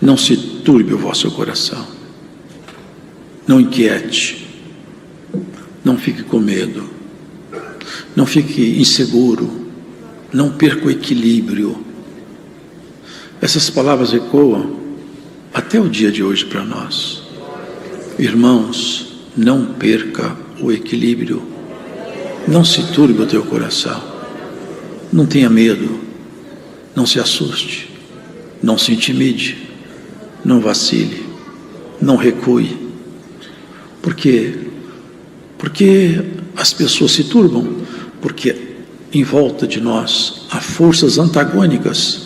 Não se turbe o vosso coração. Não inquiete. Não fique com medo. Não fique inseguro. Não perca o equilíbrio. Essas palavras ecoam até o dia de hoje para nós. Irmãos, não perca o equilíbrio. Não se turbe o teu coração. Não tenha medo. Não se assuste. Não se intimide. Não vacile. Não recue. Por quê? Porque as pessoas se turbam. Porque em volta de nós há forças antagônicas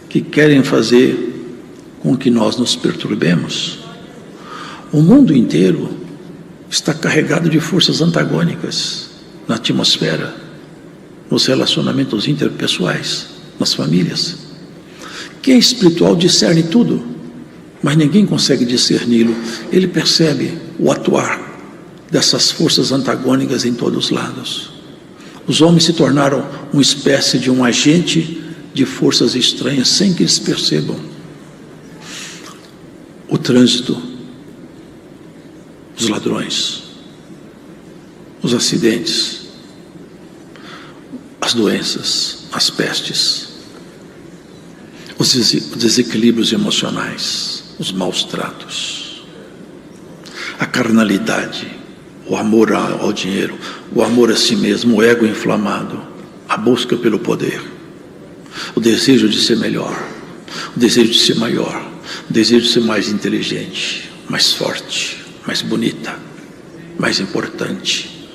que querem fazer com que nós nos perturbemos. O mundo inteiro está carregado de forças antagônicas na atmosfera, nos relacionamentos interpessoais, nas famílias. Quem é espiritual discerne tudo, mas ninguém consegue discerni-lo. Ele percebe o atuar dessas forças antagônicas em todos os lados. Os homens se tornaram uma espécie de um agente de forças estranhas sem que eles percebam. O trânsito, os ladrões, os acidentes, as doenças, as pestes, os desequilíbrios emocionais, os maus tratos, a carnalidade, o amor ao dinheiro, o amor a si mesmo, o ego inflamado, a busca pelo poder, o desejo de ser melhor, o desejo de ser maior, o desejo de ser mais inteligente, mais forte, mais bonita, mais importante.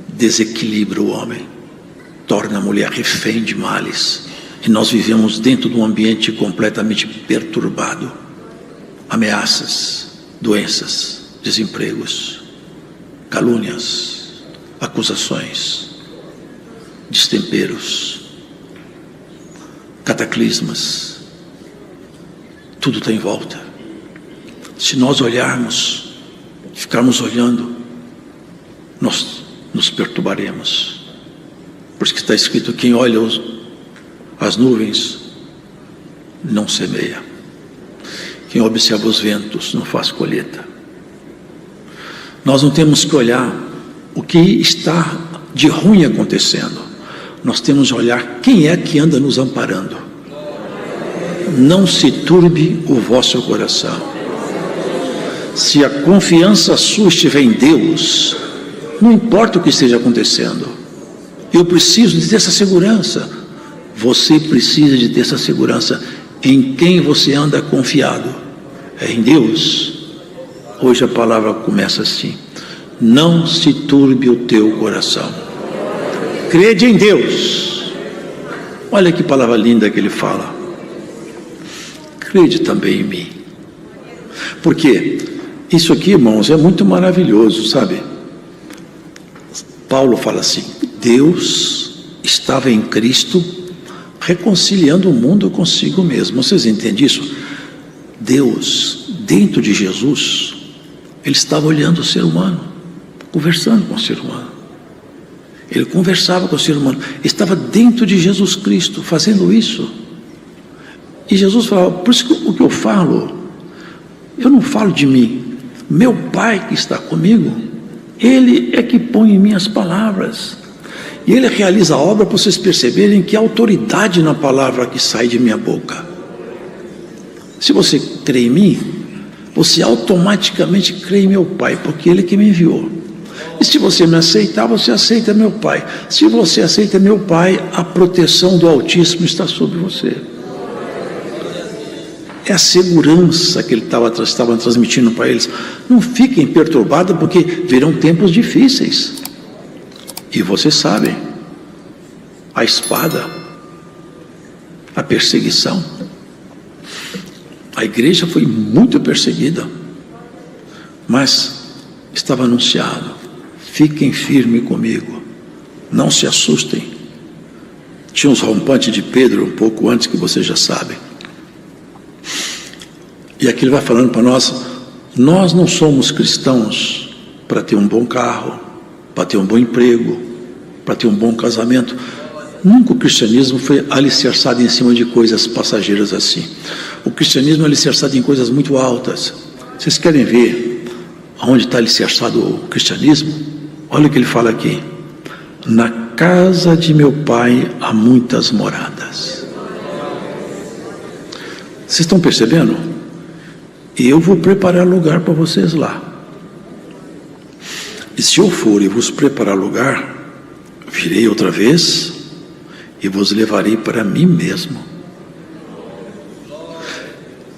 Desequilibra o homem, torna a mulher refém de males, e nós vivemos dentro de um ambiente completamente perturbado. Ameaças, doenças, desempregos, calúnias, acusações, destemperos, cataclismas, tudo está em volta. Se nós olharmos, ficarmos olhando, nós nos perturbaremos. Por isso que está escrito: quem olha as nuvens não semeia, quem observa os ventos não faz colheita. Nós não temos que olhar o que está de ruim acontecendo, nós temos que olhar quem é que anda nos amparando. Não se turbe o vosso coração. Se a confiança sua estiver em Deus, não importa o que esteja acontecendo, eu preciso de ter essa segurança. Você precisa de ter essa segurança. Em quem você anda confiado? É em Deus. Hoje a palavra começa assim: não se turbe o teu coração. Crede em Deus. Olha que palavra linda que ele fala. Crede também em mim. Porque isso aqui, irmãos, é muito maravilhoso, sabe? Paulo fala assim: Deus estava em Cristo reconciliando o mundo consigo mesmo. Vocês entendem isso? Deus, dentro de Jesus, ele estava olhando o ser humano, conversando com o ser humano. Ele conversava com o ser humano, estava dentro de Jesus Cristo, fazendo isso. E Jesus falava: por isso que o que eu falo, eu não falo de mim, meu Pai que está comigo, Ele é que põe em mim as palavras, e Ele realiza a obra para vocês perceberem que há autoridade na palavra que sai de minha boca. Se você crê em mim, você automaticamente crê em meu Pai, porque Ele que me enviou. E se você me aceitar, você aceita meu Pai. Se você aceita meu Pai, a proteção do Altíssimo está sobre você. É a segurança que ele estava transmitindo para eles. Não fiquem perturbados, porque virão tempos difíceis. E vocês sabem, a espada, a perseguição. A igreja foi muito perseguida, mas estava anunciado: fiquem firmes comigo, não se assustem. Tinha uns rompantes de Pedro um pouco antes, que vocês já sabem. E aqui ele vai falando para nós: nós não somos cristãos para ter um bom carro, para ter um bom emprego, para ter um bom casamento. Nunca o cristianismo foi alicerçado em cima de coisas passageiras assim. O cristianismo é alicerçado em coisas muito altas. Vocês querem ver aonde está alicerçado o cristianismo? Olha o que ele fala aqui: na casa de meu pai há muitas moradas. Vocês estão percebendo? Eu vou preparar lugar para vocês lá. E se eu for e vos preparar lugar, virei outra vez e vos levarei para mim mesmo.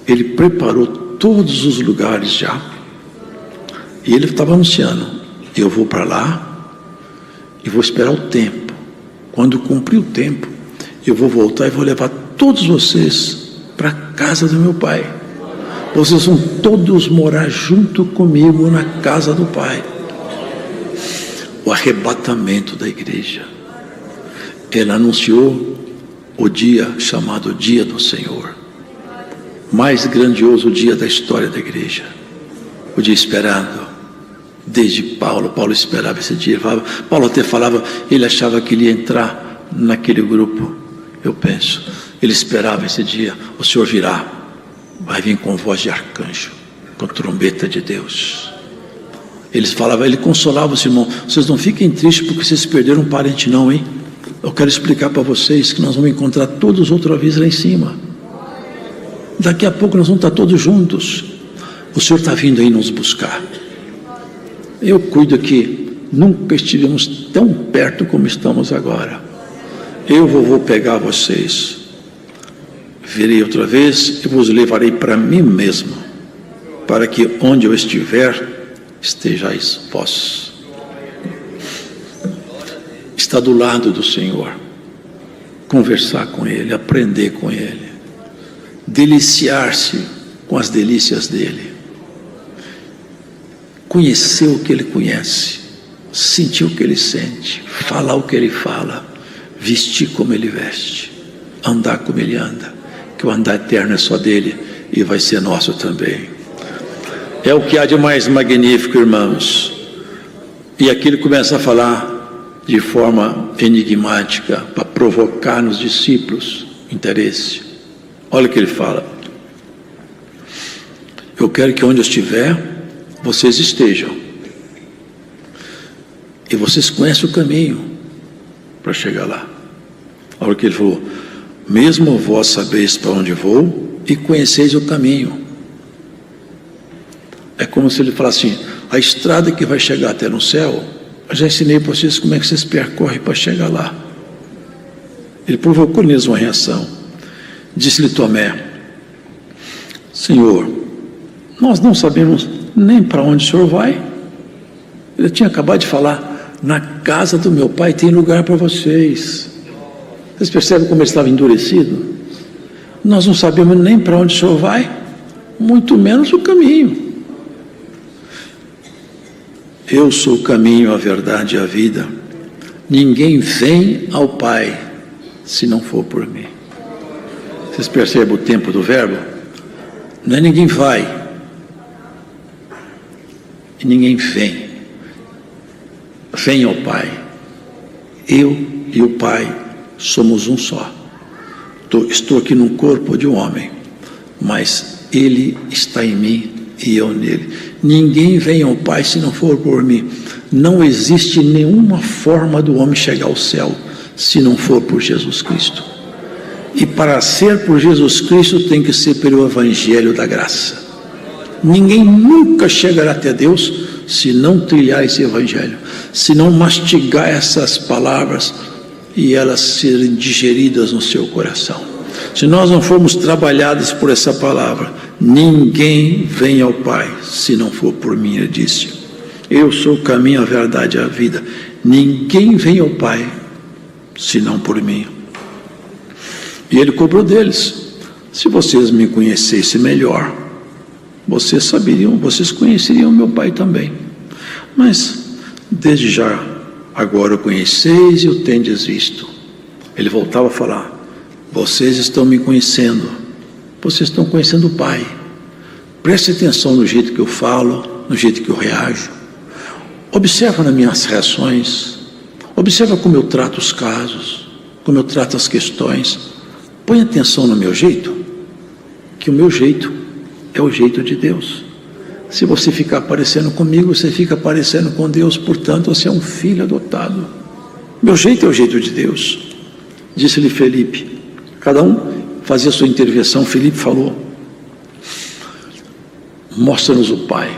Ele preparou todos os lugares já. E ele estava anunciando: eu vou para lá e vou esperar o tempo. Quando cumprir o tempo, eu vou voltar e vou levar todos vocês para a casa do meu pai. Vocês vão todos morar junto comigo na casa do pai. O arrebatamento da igreja. Ele anunciou o dia chamado Dia do Senhor, mais grandioso dia da história da igreja, o dia esperado desde Paulo. Paulo esperava esse dia. Paulo até falava, ele achava que ele ia entrar naquele grupo. Eu penso, ele esperava esse dia. O Senhor virá, vai vir com voz de arcanjo, com trombeta de Deus. Eles falavam, ele consolava os irmãos: vocês não fiquem tristes porque vocês perderam um parente não, hein? Eu quero explicar para vocês que nós vamos encontrar todos outra vez lá em cima. Daqui a pouco nós vamos estar todos juntos. O Senhor está vindo aí nos buscar. Eu cuido que nunca estivemos tão perto como estamos agora. Eu vou pegar vocês, virei outra vez e vos levarei para mim mesmo, para que onde eu estiver, estejais vós. Estar do lado do Senhor, conversar com Ele, aprender com Ele, deliciar-se com as delícias dEle, conhecer o que Ele conhece, sentir o que Ele sente, falar o que Ele fala, vestir como Ele veste, andar como Ele anda, que o andar eterno é só dEle e vai ser nosso também. É o que há de mais magnífico, irmãos. E aqui ele começa a falar de forma enigmática, para provocar nos discípulos interesse. Olha o que ele fala: eu quero que onde eu estiver, vocês estejam, e vocês conhecem o caminho para chegar lá. Olha o que ele falou: mesmo vós sabeis para onde vou e conheceis o caminho. É como se ele falasse assim: a estrada que vai chegar até no céu, eu já ensinei para vocês como é que vocês percorrem para chegar lá. Ele provocou neles uma reação. Disse-lhe Tomé: Senhor, nós não sabemos nem para onde o Senhor vai. Ele tinha acabado de falar: na casa do meu pai tem lugar para vocês. Vocês percebem como ele estava endurecido? Nós não sabemos nem para onde o Senhor vai, muito menos o caminho. Eu sou o caminho, a verdade e a vida. Ninguém vem ao Pai se não for por mim. Vocês percebem o tempo do verbo? Não é ninguém vai e ninguém vem. Vem ao Pai. Eu e o Pai somos um só. Estou aqui no corpo de um homem, mas Ele está em mim e eu nele. Ninguém vem ao Pai se não for por mim. Não existe nenhuma forma do homem chegar ao céu se não for por Jesus Cristo. E para ser por Jesus Cristo tem que ser pelo Evangelho da graça. Ninguém nunca chegará até Deus se não trilhar esse Evangelho, se não mastigar essas palavras e elas serem digeridas no seu coração. Se nós não formos trabalhados por essa palavra, ninguém vem ao Pai se não for por mim. Ele disse: eu sou o caminho, a verdade e a vida. Ninguém vem ao Pai se não por mim. E ele cobrou deles: se vocês me conhecessem melhor, vocês saberiam, vocês conheceriam meu Pai também. Mas desde já agora o conheceis e o tendes visto. Ele voltava a falar: vocês estão me conhecendo, vocês estão conhecendo o Pai. Preste atenção no jeito que eu falo, no jeito que eu reajo. Observa nas minhas reações, observa como eu trato os casos. como eu trato as questões. Põe atenção no meu jeito, que o meu jeito é o jeito de Deus. Se você ficar parecendo comigo, você fica parecendo com Deus, portanto você é um filho adotado. Meu jeito é o jeito de Deus. Disse-lhe Felipe, cada um fazia a sua intervenção. Felipe falou: mostra-nos o Pai.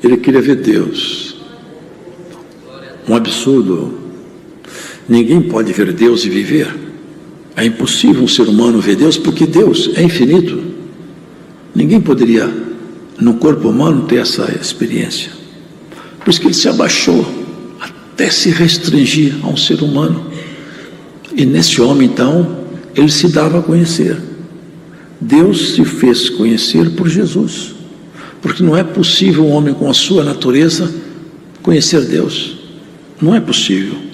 Ele queria ver Deus. Um absurdo. Ninguém pode ver Deus e viver. É impossível um ser humano ver Deus, porque Deus é infinito. Ninguém poderia, no corpo humano, ter essa experiência. Por isso que ele se abaixou, até se restringir a um ser humano. E nesse homem, então, ele se dava a conhecer. Deus se fez conhecer por Jesus. Porque não é possível um homem com a sua natureza conhecer Deus. Não é possível.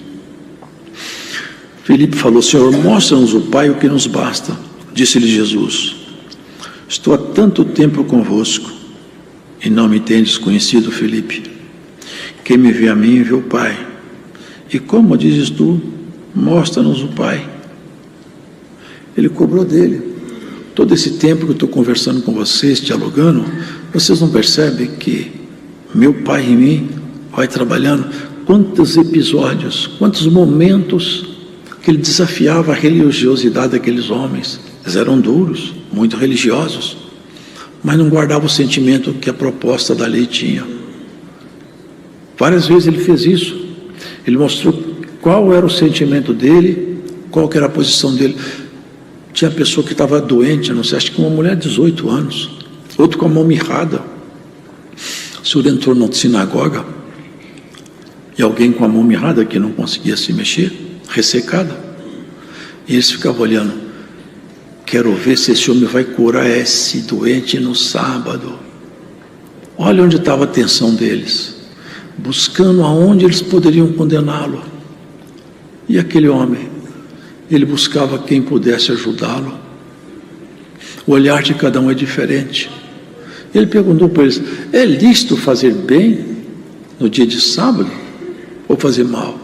Felipe falou: Senhor, mostra-nos o Pai, o que nos basta. Disse-lhe Jesus: estou há tanto tempo convosco e não me tendes conhecido, Felipe. Quem me vê a mim, vê o Pai. E como dizes tu, mostra-nos o Pai. Ele cobrou dele. Todo esse tempo que eu estou conversando com vocês, dialogando, vocês não percebem que meu Pai em mim vai trabalhando? Quantos episódios, quantos momentos que ele desafiava a religiosidade daqueles homens. Eles eram duros, muito religiosos, mas não guardavam o sentimento que a proposta da lei tinha. Várias vezes ele fez isso. Ele mostrou qual era o sentimento dele, qual que era a posição dele. Tinha pessoa que estava doente, não sei, acho que uma mulher de 18 anos, outro com a mão mirrada. O senhor entrou na sinagoga e alguém com a mão mirrada que não conseguia se mexer, ressecada, e eles ficavam olhando: quero ver se esse homem vai curar esse doente no sábado. Olha onde estava a atenção deles, buscando aonde eles poderiam condená-lo. E aquele homem, ele buscava quem pudesse ajudá-lo. O olhar de cada um é diferente. Ele perguntou para eles: é lícito fazer bem no dia de sábado ou fazer mal?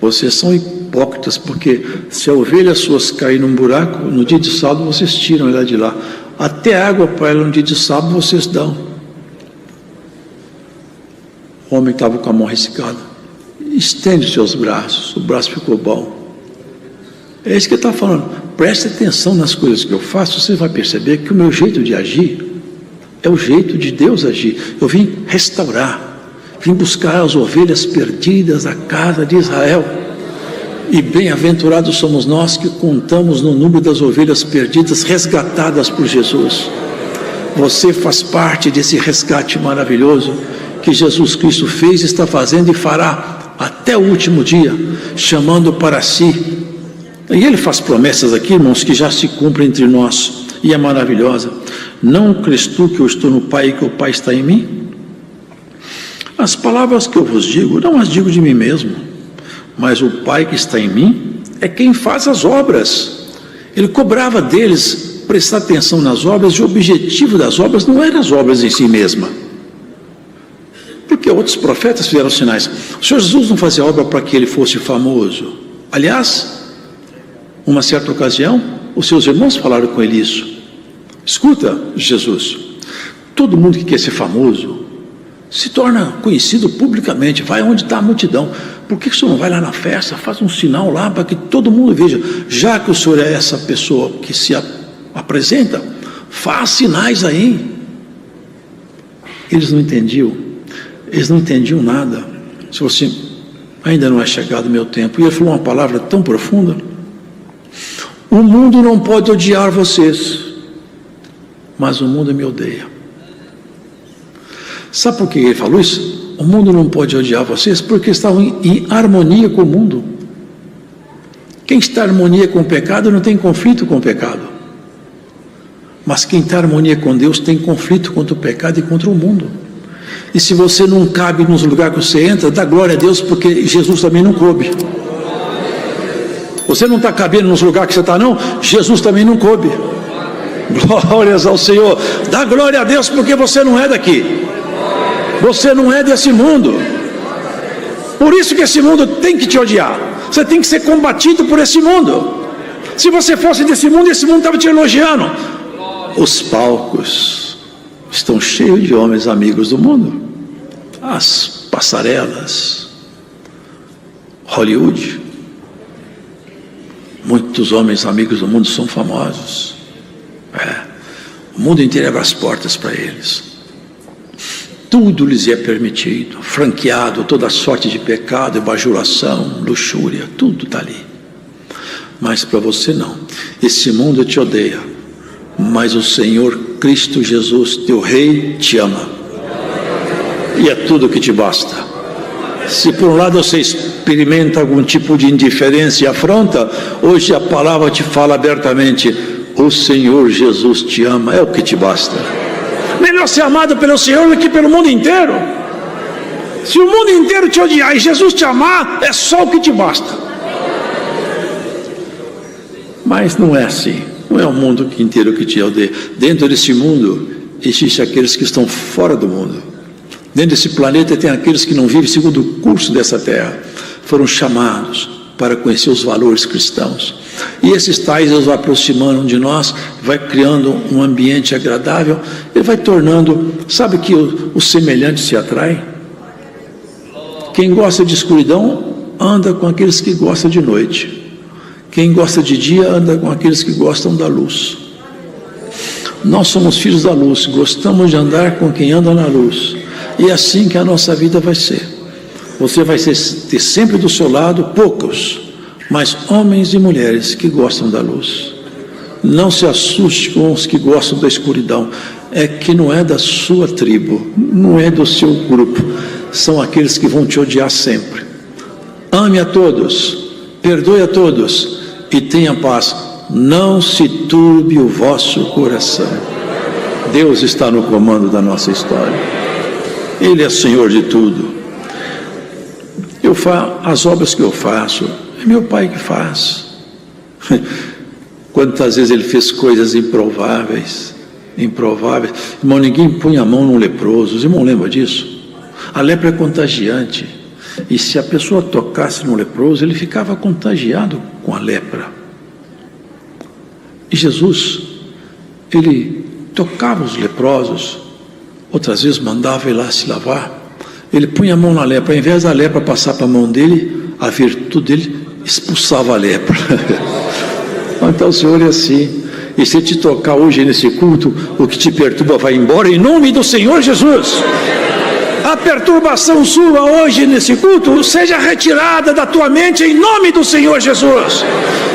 Vocês são hipócritas, porque se a ovelha suas cair num buraco, no dia de sábado vocês tiram ela de lá. Até água para ela no dia de sábado vocês dão. O homem estava com a mão ressecada. Estende os seus braços, o braço ficou bom. É isso que ele está falando. Preste atenção nas coisas que eu faço, você vai perceber que o meu jeito de agir é o jeito de Deus agir. Eu vim restaurar, vim buscar as ovelhas perdidas da casa de Israel. E bem-aventurados somos nós que contamos no número das ovelhas perdidas, resgatadas por Jesus. Você faz parte desse resgate maravilhoso que Jesus Cristo fez, está fazendo e fará até o último dia, chamando para si. E ele faz promessas aqui, irmãos, que já se cumprem entre nós, e é maravilhosa. Não crês tu que eu estou no Pai e que o Pai está em mim? As palavras que eu vos digo, não as digo de mim mesmo, mas o Pai que está em mim é quem faz as obras. Ele cobrava deles prestar atenção nas obras, e o objetivo das obras não eram as obras em si mesma, porque outros profetas fizeram sinais. O Senhor Jesus não fazia obra para que ele fosse famoso. Aliás, uma certa ocasião, os seus irmãos falaram com ele isso: escuta, Jesus, todo mundo que quer ser famoso se torna conhecido publicamente, vai onde está a multidão. Por que o senhor não vai lá na festa, faz um sinal lá para que todo mundo veja? Já que o senhor é essa pessoa que se apresenta, faz sinais aí. Eles não entendiam nada. Se você ainda não é chegado o meu tempo. E ele falou uma palavra tão profunda: o mundo não pode odiar vocês, mas o mundo me odeia. Sabe por que ele falou isso? O mundo não pode odiar vocês porque estavam em harmonia com o mundo. Quem está em harmonia com o pecado não tem conflito com o pecado. Mas quem está em harmonia com Deus tem conflito contra o pecado e contra o mundo. E se você não cabe nos lugares que você entra, dá glória a Deus, porque Jesus também não coube. Você não está cabendo nos lugares que você está, não? Jesus também não coube. Glórias ao Senhor. Dá glória a Deus, porque você não é daqui. Você não é desse mundo. Por isso que esse mundo tem que te odiar. Você tem que ser combatido por esse mundo. Se você fosse desse mundo, esse mundo estava te elogiando. Os palcos estão cheios de homens amigos do mundo. As passarelas, Hollywood, muitos homens amigos do mundo são famosos. O mundo inteiro abre as portas para eles. Tudo lhes é permitido, franqueado, toda sorte de pecado, bajulação, luxúria, tudo está ali. Mas para você não. Esse mundo te odeia, mas o Senhor Cristo Jesus, teu Rei, te ama. E é tudo que te basta. Se por um lado você experimenta algum tipo de indiferença e afronta, hoje a palavra te fala abertamente: o Senhor Jesus te ama, é o que te basta. Melhor ser amado pelo Senhor do que pelo mundo inteiro. Se o mundo inteiro te odiar e Jesus te amar, é só o que te basta. Mas não é assim. Não é o mundo inteiro que te odeia. Dentro desse mundo existem aqueles que estão fora do mundo. Dentro desse planeta tem aqueles que não vivem segundo o curso dessa terra. Foram chamados para conhecer os valores cristãos. E esses tais eles vão aproximando de nós, vai criando um ambiente agradável, ele vai tornando, sabe que o semelhante se atrai? Quem gosta de escuridão anda com aqueles que gostam de noite. Quem gosta de dia anda com aqueles que gostam da luz. Nós somos filhos da luz, gostamos de andar com quem anda na luz. E é assim que a nossa vida vai ser. Você vai ter sempre do seu lado poucos, mas homens e mulheres que gostam da luz. Não se assuste com os que gostam da escuridão. É que não é da sua tribo, não é do seu grupo. São aqueles que vão te odiar sempre. Ame a todos, perdoe a todos e tenha paz. Não se turbe o vosso coração. Deus está no comando da nossa história. Ele é Senhor de tudo. As obras que eu faço, é meu Pai que faz. Quantas vezes Ele fez coisas improváveis. Irmão, ninguém punha a mão num leproso. Os irmãos lembram disso? A lepra é contagiante. E se a pessoa tocasse no leproso, ele ficava contagiado com a lepra. E Jesus, Ele tocava os leprosos. Outras vezes mandava ir lá se lavar. Ele punha a mão na lepra, ao invés da lepra passar para a mão dele, a virtude dele expulsava a lepra. Então o Senhor é assim. E se te tocar hoje nesse culto, o que te perturba vai embora, em nome do Senhor Jesus. A perturbação sua hoje nesse culto seja retirada da tua mente, em nome do Senhor Jesus.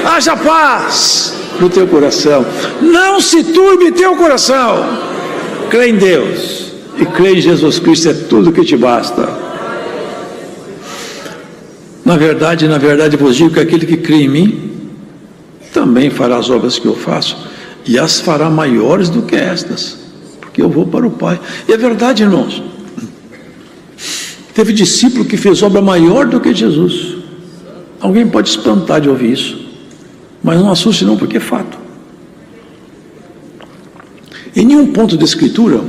Haja paz no teu coração. Não se turbe teu coração. Crê em Deus e crê em Jesus Cristo, é tudo que te basta. Na verdade vos digo que aquele que crê em mim também fará as obras que eu faço, e as fará maiores do que estas, porque eu vou para o Pai. E é verdade, irmãos. Teve discípulo que fez obra maior do que Jesus. Alguém pode espantar de ouvir isso, mas não assuste não, porque é fato. Em nenhum ponto da Escritura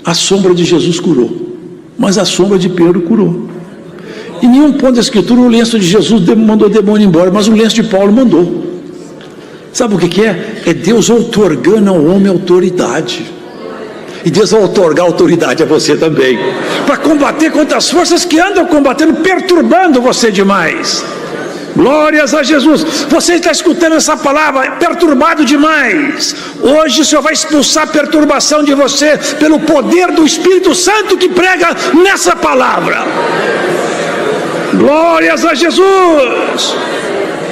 a sombra de Jesus curou, mas a sombra de Pedro curou. Em nenhum ponto da Escritura o lenço de Jesus mandou o demônio embora, mas o lenço de Paulo mandou. Sabe o que é? É Deus outorgando ao homem autoridade. E Deus vai outorgar autoridade a você também, para combater contra as forças que andam combatendo, perturbando você demais. Glórias a Jesus. Você está escutando essa palavra, perturbado demais. Hoje o Senhor vai expulsar a perturbação de você pelo poder do Espírito Santo que prega nessa palavra. Glórias a Jesus.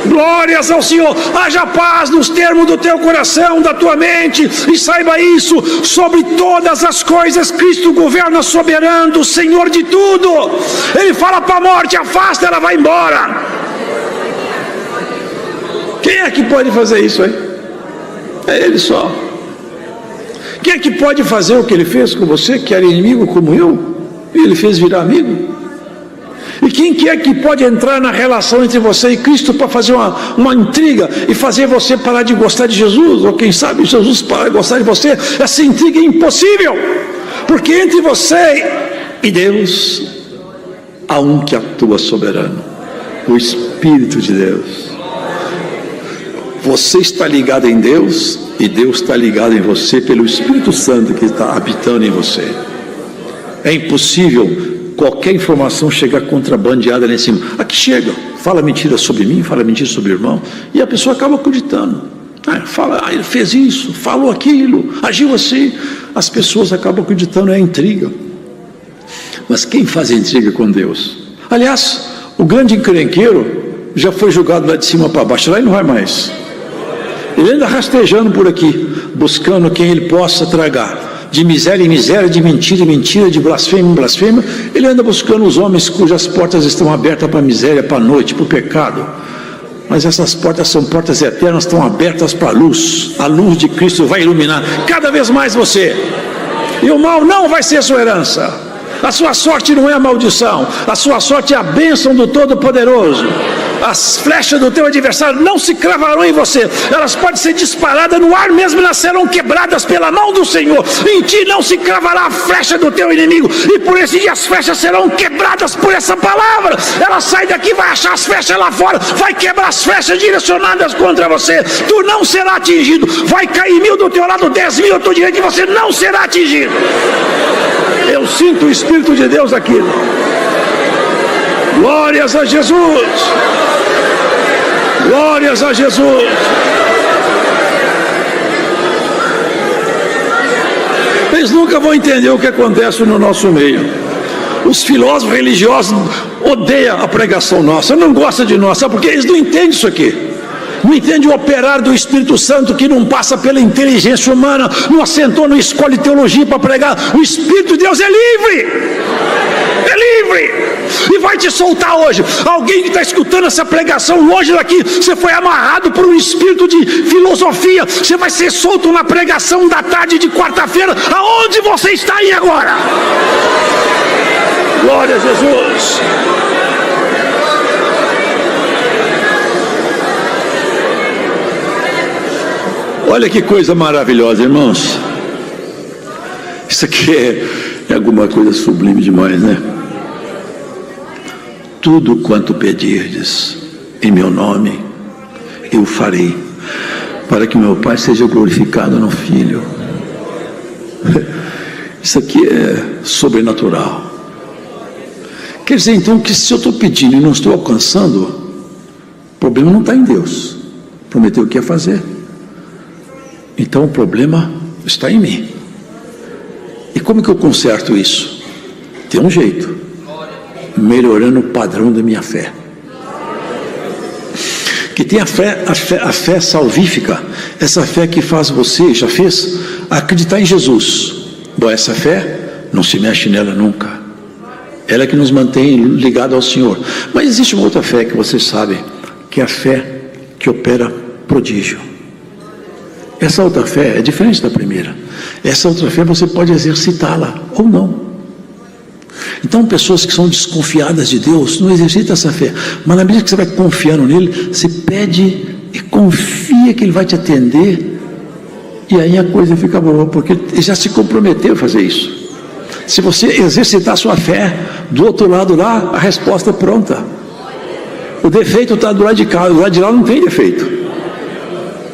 Glórias ao Senhor. Haja paz nos termos do teu coração, da tua mente, e saiba isso: sobre todas as coisas Cristo governa soberano, Senhor de tudo. Ele fala para a morte: afasta, ela vai embora. Quem é que pode fazer isso aí? É Ele só. Quem é que pode fazer o que Ele fez com você, que era inimigo como eu, e Ele fez virar amigo? E quem que é que pode entrar na relação entre você e Cristo para fazer uma intriga e fazer você parar de gostar de Jesus, ou quem sabe Jesus parar de gostar de você? Essa intriga é impossível, porque entre você e Deus há um que atua soberano, o Espírito de Deus. Você está ligado em Deus e Deus está ligado em você pelo Espírito Santo que está habitando em você. É impossível qualquer informação chegar contrabandeada lá em cima. Aqui chega, fala mentira sobre mim, fala mentira sobre o irmão, e a pessoa acaba acreditando. Fala, ele fez isso, falou aquilo, agiu assim. As pessoas acabam acreditando, é intriga. Mas quem faz intriga com Deus? Aliás, o grande encrenqueiro já foi julgado lá de cima para baixo, lá ele não vai mais. Ele anda rastejando por aqui, buscando quem ele possa tragar. De miséria em miséria, de mentira em mentira, de blasfêmia em blasfêmia. Ele anda buscando os homens cujas portas estão abertas para a miséria, para a noite, para o pecado. Mas essas portas são portas eternas, estão abertas para a luz de Cristo vai iluminar cada vez mais você, e o mal não vai ser sua herança. A sua sorte não é a maldição, a sua sorte é a bênção do Todo-Poderoso. As flechas do teu adversário não se cravarão em você, elas podem ser disparadas no ar mesmo, elas serão quebradas pela mão do Senhor. Em ti não se cravará a flecha do teu inimigo, e por esse dia as flechas serão quebradas por essa palavra. Ela sai daqui, vai achar as flechas lá fora, vai quebrar as flechas direcionadas contra você. Tu não será atingido, vai cair 1000 do teu lado, 10.000 à tua direita, e você não será atingido. Eu sinto o Espírito de Deus aqui. Glórias a Jesus. Glórias a Jesus. Eles nunca vão entender o que acontece no nosso meio. Os filósofos religiosos odeiam a pregação nossa, não gostam de nós, sabe por quê? Eles não entendem isso aqui. Não entende o operar do Espírito Santo, que não passa pela inteligência humana, não assentou, não escolhe teologia para pregar. O Espírito de Deus é livre, e vai te soltar hoje. Alguém que está escutando essa pregação longe daqui, você foi amarrado por um espírito de filosofia, você vai ser solto na pregação da tarde de quarta-feira. Aonde você está aí agora? Glória a Jesus. Olha que coisa maravilhosa, irmãos. Isso aqui é alguma coisa sublime demais, né? Tudo quanto pedirdes em meu nome, eu farei, para que meu Pai seja glorificado no Filho. Isso aqui é sobrenatural. Quer dizer então que se eu estou pedindo e não estou alcançando, o problema não está em Deus. Prometeu que ia fazer. Então o problema está em mim. E como que eu conserto isso? Tem um jeito: melhorando o padrão da minha fé. Que tem a fé salvífica, essa fé que faz você, já fez, acreditar em Jesus. Bom, essa fé não se mexe nela nunca. Ela é que nos mantém ligados ao Senhor. Mas existe uma outra fé que vocês sabem, que é a fé que opera prodígio. Essa outra fé é diferente da primeira. Essa outra fé você pode exercitá-la ou não. Então pessoas que são desconfiadas de Deus não exercitam essa fé, mas na medida que você vai confiando nele, você pede e confia que ele vai te atender, e aí a coisa fica boa, porque ele já se comprometeu a fazer isso. Se você exercitar a sua fé, do outro lado lá, a resposta é pronta. O defeito está do lado de cá, do lado de lá não tem defeito.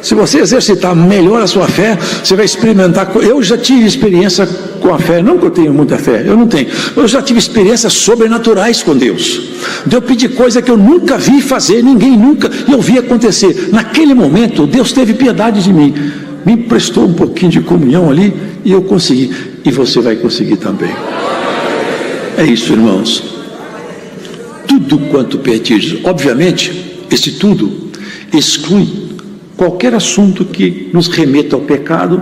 Se você exercitar melhor a sua fé, você vai experimentar. Eu já tive experiência com a fé, não que eu tenho muita fé, eu não tenho, eu já tive experiências sobrenaturais com Deus. Eu pedi coisa que eu nunca vi fazer, ninguém nunca, e eu vi acontecer. Naquele momento, Deus teve piedade de mim, me emprestou um pouquinho de comunhão ali, e eu consegui, e você vai conseguir também. É isso, irmãos. Tudo quanto pedires, obviamente, esse tudo exclui qualquer assunto que nos remeta ao pecado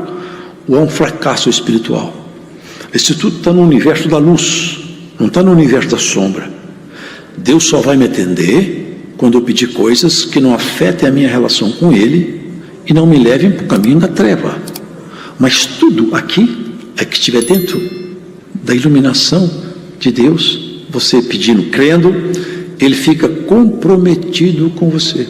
ou a um fracasso espiritual. Esse tudo está no universo da luz, não está no universo da sombra. Deus só vai me atender quando eu pedir coisas que não afetem a minha relação com Ele e não me levem para o caminho da treva. Mas tudo aqui é que estiver dentro da iluminação de Deus, você pedindo, crendo, Ele fica comprometido com você.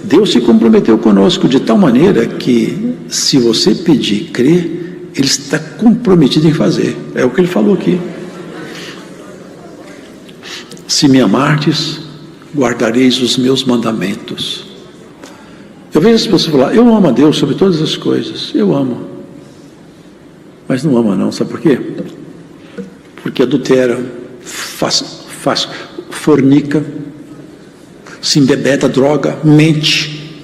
Deus se comprometeu conosco de tal maneira que, se você pedir, crer, Ele está comprometido em fazer. É o que Ele falou aqui. se me amardes, guardareis os meus mandamentos. Eu vejo as pessoas falar, eu amo a Deus sobre todas as coisas, eu amo. Mas não ama não, sabe por quê? Porque adultera, fornica, se embebeda, droga, mente,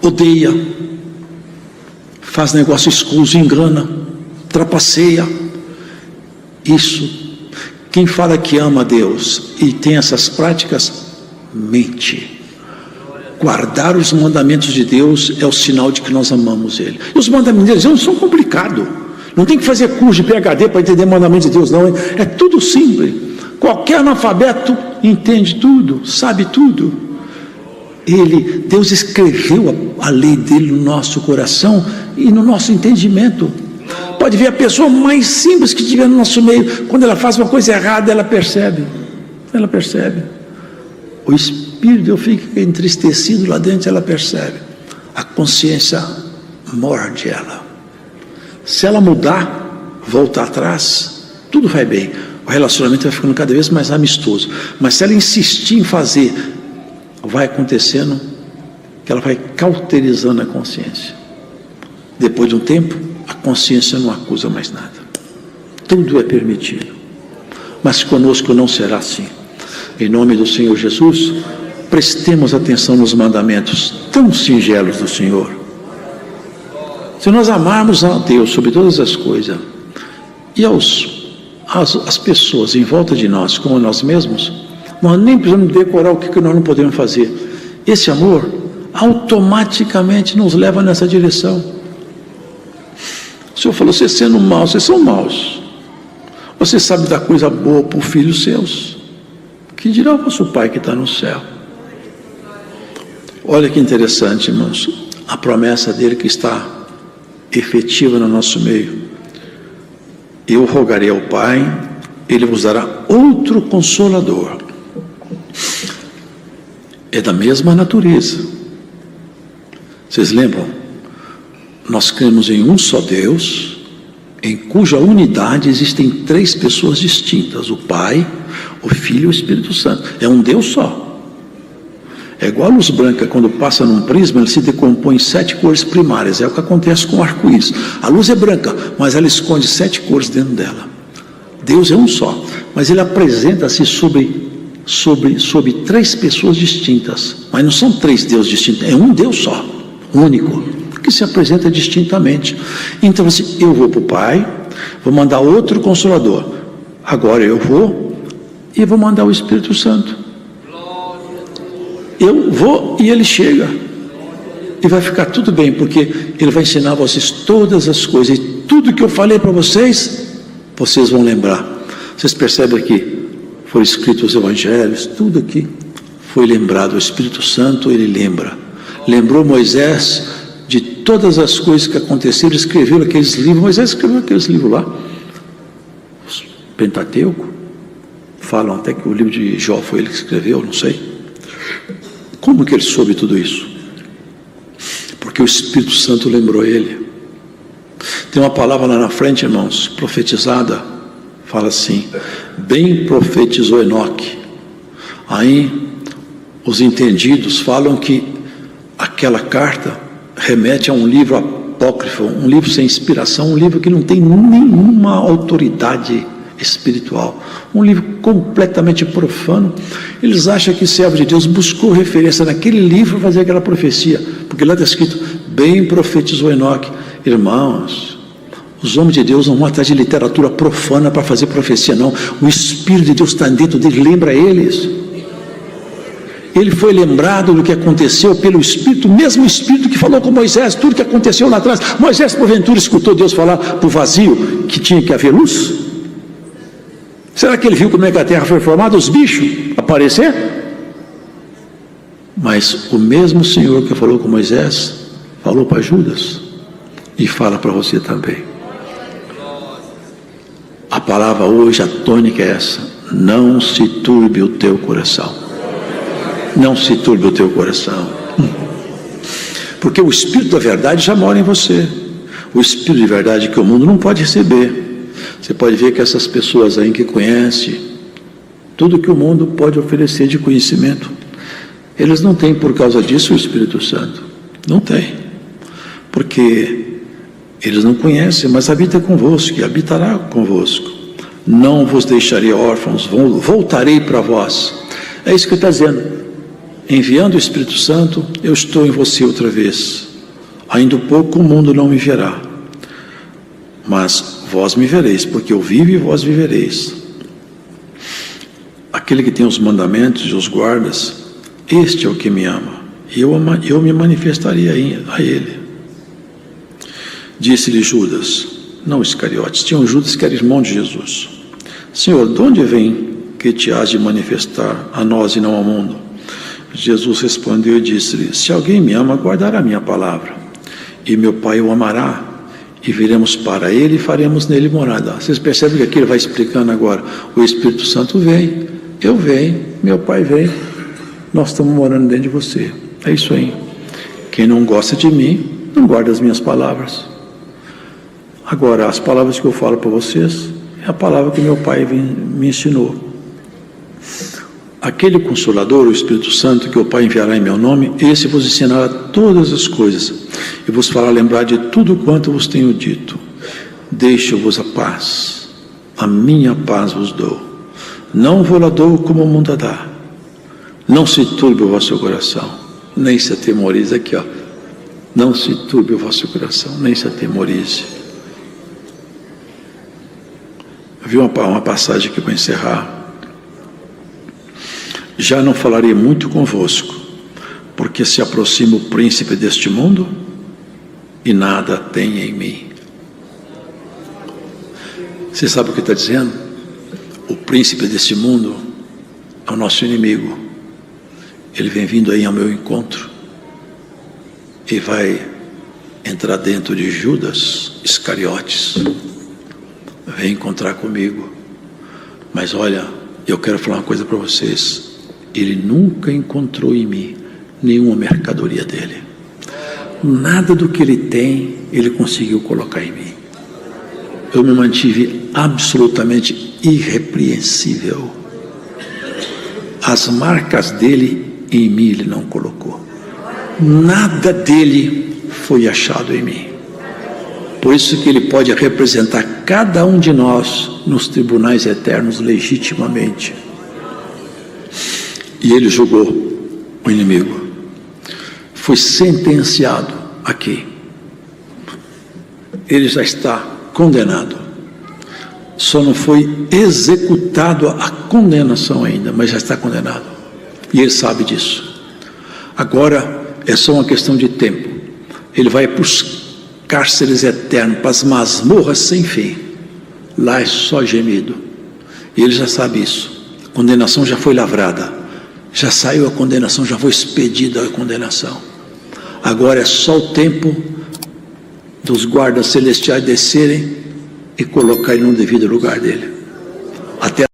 odeia, faz negócio escuso, engana, trapaceia. Isso, quem fala que ama a Deus e tem essas práticas, mente. Guardar os mandamentos de Deus é o sinal de que nós amamos Ele. E os mandamentos de Deus não são complicados. Não tem que fazer curso de PhD para entender mandamentos de Deus, não. É tudo simples. Qualquer analfabeto entende tudo, sabe tudo. Deus escreveu a lei dele no nosso coração e no nosso entendimento. Pode ver a pessoa mais simples que estiver no nosso meio, quando ela faz uma coisa errada, ela percebe. Ela percebe. O espírito fica entristecido lá dentro, ela percebe. A consciência morde ela. Se ela mudar, voltar atrás, tudo vai bem. O relacionamento vai ficando cada vez mais amistoso. Mas se ela insistir em fazer, vai acontecendo que ela vai cauterizando a consciência. Depois de um tempo, a consciência não acusa mais nada. Tudo é permitido. Mas conosco não será assim. Em nome do Senhor Jesus, prestemos atenção nos mandamentos tão singelos do Senhor. Se nós amarmos a Deus sobre todas as coisas e as pessoas em volta de nós, como nós mesmos, nós nem precisamos decorar o que nós não podemos fazer. Esse amor automaticamente nos leva nessa direção. O Senhor falou, vocês sendo maus, vocês são maus. Você sabe dar coisa boa para os filhos seus. Que dirá o vosso Pai que está no céu? Olha que interessante, irmãos. A promessa dele que está efetiva no nosso meio. Eu rogarei ao Pai, Ele vos dará outro Consolador. É da mesma natureza. Vocês lembram? Nós cremos em um só Deus, em cuja unidade existem 3 pessoas distintas: o Pai, o Filho e o Espírito Santo. É um Deus só. É igual a luz branca, quando passa num prisma, ele se decompõe em 7 cores primárias. É o que acontece com o arco-íris. A luz é branca, mas ela esconde 7 cores dentro dela. Deus é um só, mas ele apresenta-se sobre 3 pessoas distintas. Mas não são 3 deuses distintos, é um Deus só, único, que se apresenta distintamente. Então assim, eu vou para o Pai, vou mandar outro Consolador. Agora eu vou e vou mandar o Espírito Santo. Eu vou e ele chega. E vai ficar tudo bem, porque ele vai ensinar a vocês todas as coisas. E tudo que eu falei para vocês, vocês vão lembrar. Vocês percebem aqui, foram escritos os evangelhos, tudo aqui foi lembrado. O Espírito Santo, ele lembra. Lembrou Moisés de todas as coisas que aconteceram, escreveu aqueles livros. Moisés escreveu aqueles livros lá. Pentateuco. Falam até que o livro de Jó foi ele que escreveu, não sei. Como que ele soube tudo isso? Porque o Espírito Santo lembrou ele. Tem uma palavra lá na frente, irmãos, profetizada, fala assim: bem profetizou Enoque. Aí os entendidos falam que aquela carta remete a um livro apócrifo, um livro sem inspiração, um livro que não tem nenhuma autoridade espiritual, um livro completamente profano. Eles acham que o servo de Deus buscou referência naquele livro para fazer aquela profecia, porque lá está escrito, bem profetizou Enoque. Irmãos, os homens de Deus não vão atrás de literatura profana para fazer profecia, não. O Espírito de Deus está dentro deles, lembra eles. Ele foi lembrado do que aconteceu pelo Espírito, o mesmo Espírito que falou com Moisés, tudo que aconteceu lá atrás. Moisés, porventura, escutou Deus falar para o vazio que tinha que haver luz? Será que ele viu como é que a terra foi formada, os bichos aparecer? Mas o mesmo Senhor que falou com Moisés, falou para Judas e fala para você também. A palavra hoje, a tônica é essa: não se turbe o teu coração. Não se turbe o teu coração. Porque o Espírito da verdade já mora em você. O Espírito de verdade que o mundo não pode receber. Você pode ver que essas pessoas aí que conhecem tudo que o mundo pode oferecer de conhecimento. Eles não têm por causa disso o Espírito Santo. Não tem. Porque eles não conhecem, mas habita convosco e habitará convosco. Não vos deixarei órfãos, voltarei para vós. É isso que está dizendo. Enviando o Espírito Santo, eu estou em você outra vez. Ainda pouco o mundo não me verá, mas vós me vereis, porque eu vivo e vós vivereis. Aquele que tem os mandamentos e os guardas, este é o que me ama, e eu me manifestarei a ele. Disse-lhe Judas, não Iscariotes, tinha um Judas que era irmão de Jesus. Senhor, de onde vem que te has de manifestar a nós e não ao mundo? Jesus respondeu e disse-lhe, se alguém me ama, guardará a minha palavra, e meu Pai o amará, e viremos para ele e faremos nele morada. Vocês percebem que aqui ele vai explicando agora, o Espírito Santo vem, eu venho, meu Pai vem, nós estamos morando dentro de você. É isso aí. Quem não gosta de mim, não guarda as minhas palavras. Agora, as palavras que eu falo para vocês, é a palavra que meu Pai me ensinou. Aquele Consolador, o Espírito Santo, que o Pai enviará em meu nome, esse vos ensinará todas as coisas, e vos fará lembrar de tudo quanto vos tenho dito. Deixo-vos a paz, a minha paz vos dou. Não vou lá dou como o mundo a dá. Não se turbe o vosso coração, nem se atemorize. Aqui, ó. Não se turbe o vosso coração, nem se atemorize. Eu vi uma passagem aqui para encerrar. Já não falarei muito convosco, porque se aproxima o príncipe deste mundo e nada tem em mim. Você sabe o que está dizendo? O príncipe deste mundo é o nosso inimigo. Ele vem vindo aí ao meu encontro e vai entrar dentro de Judas Iscariotes. Vem encontrar comigo. Mas olha, eu quero falar uma coisa para vocês. Ele nunca encontrou em mim nenhuma mercadoria dele. Nada do que ele tem, ele conseguiu colocar em mim. Eu me mantive absolutamente irrepreensível. As marcas dele em mim ele não colocou. Nada dele foi achado em mim. Por isso que ele pode representar cada um de nós nos tribunais eternos legitimamente. E ele julgou o inimigo. Foi sentenciado aqui. Ele já está condenado. Só não foi executado a condenação ainda, mas já está condenado. E ele sabe disso. Agora é só uma questão de tempo. Ele vai para os cárceres eternos, para as masmorras sem fim. Lá é só gemido. E ele já sabe isso. A condenação já foi lavrada. Já saiu a condenação, já foi expedida a condenação. Agora é só o tempo dos guardas celestiais descerem e colocarem no devido lugar dele. Até